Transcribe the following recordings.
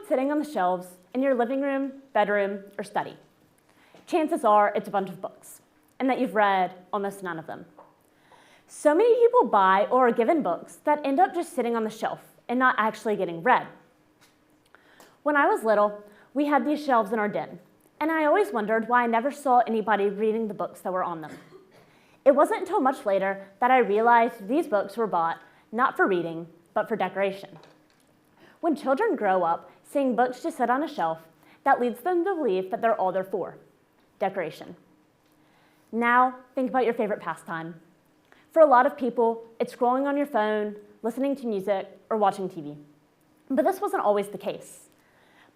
what's sitting on the shelves in your living room, bedroom, or study. Chances are it's a bunch of books, and that you've read almost none of them. So many people buy or are given books that end up just sitting on the shelf and not actually getting read. When I was little, we had these shelves in our den, and I always wondered why I never saw anybody reading the books that were on them. It wasn't until much later that I realized these books were bought not for reading, but for decoration. When children grow up, seeing books just sit on a shelf, that leads them to believe that they're all they're for, decoration. Now, think about your favorite pastime. For a lot of people, it's scrolling on your phone, listening to music, or watching TV. But this wasn't always the case.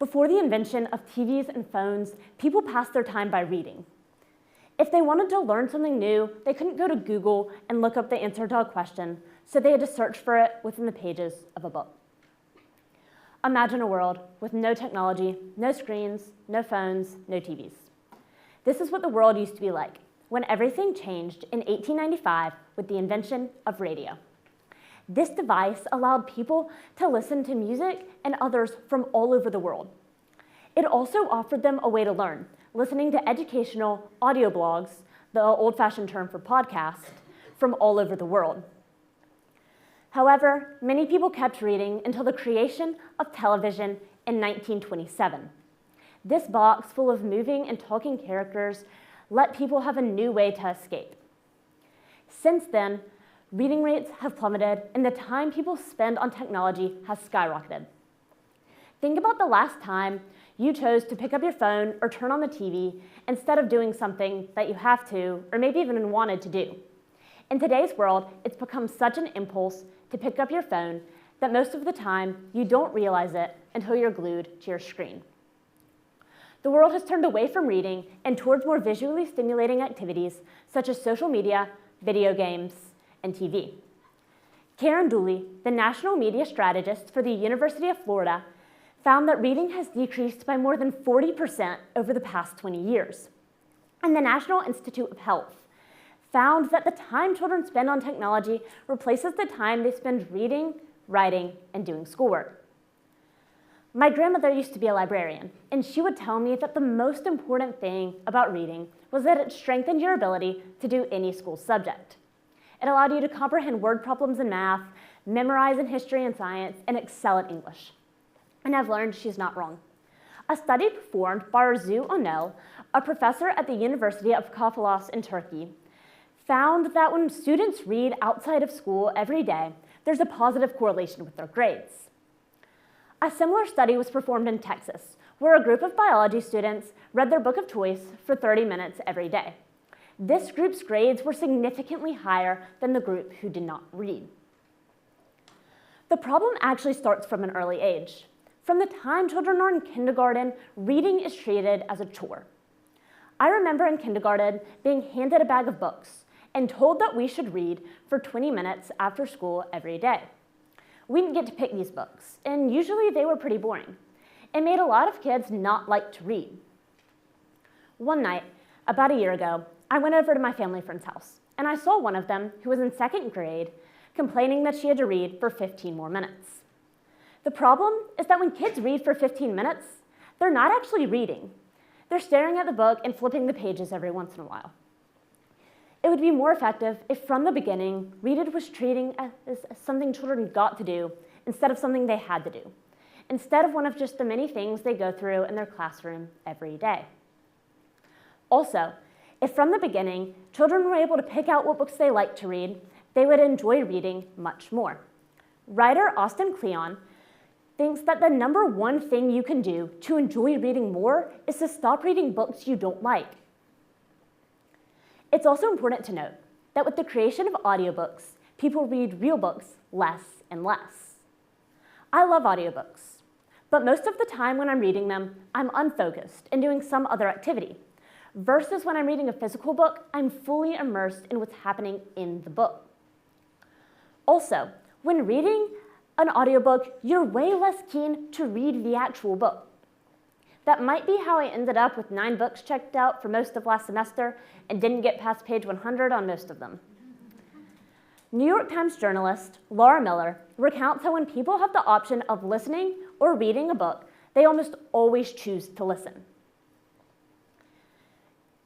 Before the invention of TVs and phones, people passed their time by reading. If they wanted to learn something new, they couldn't go to Google and look up the answer to a question, so they had to search for it within the pages of a book. Imagine a world with no technology, no screens, no phones, no TVs. This is what the world used to be like when everything changed in 1895 with the invention of radio. This device allowed people to listen to music and others from all over the world. It also offered them a way to learn, listening to educational audio blogs, the old-fashioned term for podcast, from all over the world. However, many people kept reading until the creation of television in 1927. This box full of moving and talking characters let people have a new way to escape. Since then, reading rates have plummeted and the time people spend on technology has skyrocketed. Think about the last time you chose to pick up your phone or turn on the TV instead of doing something that you have to or maybe even wanted to do. In today's world, it's become such an impulse to pick up your phone that most of the time you don't realize it until you're glued to your screen. The world has turned away from reading and towards more visually stimulating activities such as social media, video games, and TV. Karen Dooley, the national media strategist for the University of Florida, found that reading has decreased by more than 40% over the past 20 years. And the National Institute of Health found that the time children spend on technology replaces the time they spend reading, writing, and doing schoolwork. My grandmother used to be a librarian, and she would tell me that the most important thing about reading was that it strengthened your ability to do any school subject. It allowed you to comprehend word problems in math, memorize in history and science, and excel at English. And I've learned she's not wrong. A study performed by Arzu Onel, a professor at the University of Kafalas in Turkey, found that when students read outside of school every day, there's a positive correlation with their grades. A similar study was performed in Texas, where a group of biology students read their book of choice for 30 minutes every day. This group's grades were significantly higher than the group who did not read. The problem actually starts from an early age. From the time children are in kindergarten, reading is treated as a chore. I remember in kindergarten being handed a bag of books and told that we should read for 20 minutes after school every day. We didn't get to pick these books, and usually they were pretty boring. It made a lot of kids not like to read. One night, about a year ago, I went over to my family friend's house, and I saw one of them, who was in second grade, complaining that she had to read for 15 more minutes. The problem is that when kids read for 15 minutes, they're not actually reading. They're staring at the book and flipping the pages every once in a while. It would be more effective if from the beginning, reading was treated as something children got to do instead of something they had to do, instead of one of just the many things they go through in their classroom every day. Also, if from the beginning, children were able to pick out what books they liked to read, they would enjoy reading much more. Writer Austin Kleon thinks that the number one thing you can do to enjoy reading more is to stop reading books you don't like. It's also important to note that with the creation of audiobooks, people read real books less and less. I love audiobooks, but most of the time when I'm reading them, I'm unfocused and doing some other activity, versus when I'm reading a physical book, I'm fully immersed in what's happening in the book. Also, when reading an audiobook, you're way less keen to read the actual book. That might be how I ended up with 9 books checked out for most of last semester and didn't get past page 100 on most of them. New York Times journalist Laura Miller recounts how when people have the option of listening or reading a book, They almost always choose to listen.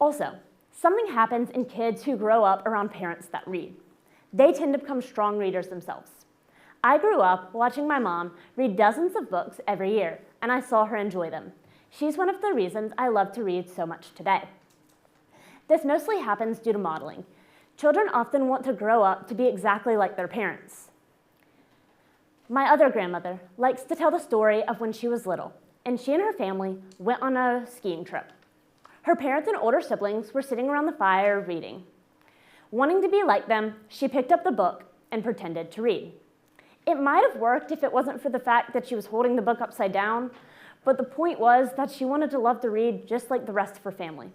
Also, something happens in kids who grow up around parents that read. They tend to become strong readers themselves. I grew up watching my mom read dozens of books every year, and I saw her enjoy them. She's one of the reasons I love to read so much today. This mostly happens due to modeling. Children often want to grow up to be exactly like their parents. My other grandmother likes to tell the story of when she was little, and she and her family went on a skiing trip. Her parents and older siblings were sitting around the fire reading. Wanting to be like them, she picked up the book and pretended to read. It might have worked if it wasn't for the fact that she was holding the book upside down, but the point was that she wanted to love to read just like the rest of her family.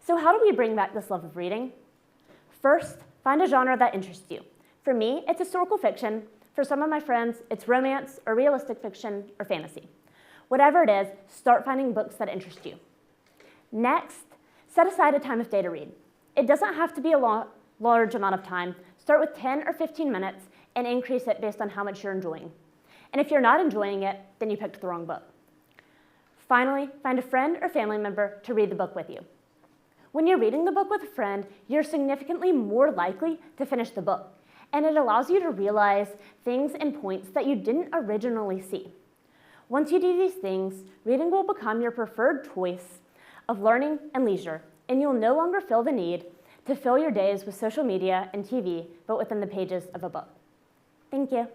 So how do we bring back this love of reading? First, find a genre that interests you. For me, it's historical fiction. For some of my friends, it's romance or realistic fiction or fantasy. Whatever it is, start finding books that interest you. Next, set aside a time of day to read. It doesn't have to be a large amount of time. Start with 10 or 15 minutes and increase it based on how much you're enjoying. And if you're not enjoying it, then you picked the wrong book. Finally, find a friend or family member to read the book with you. When you're reading the book with a friend, you're significantly more likely to finish the book, and it allows you to realize things and points that you didn't originally see. Once you do these things, reading will become your preferred choice of learning and leisure, and you'll no longer feel the need to fill your days with social media and TV, but within the pages of a book. Thank you.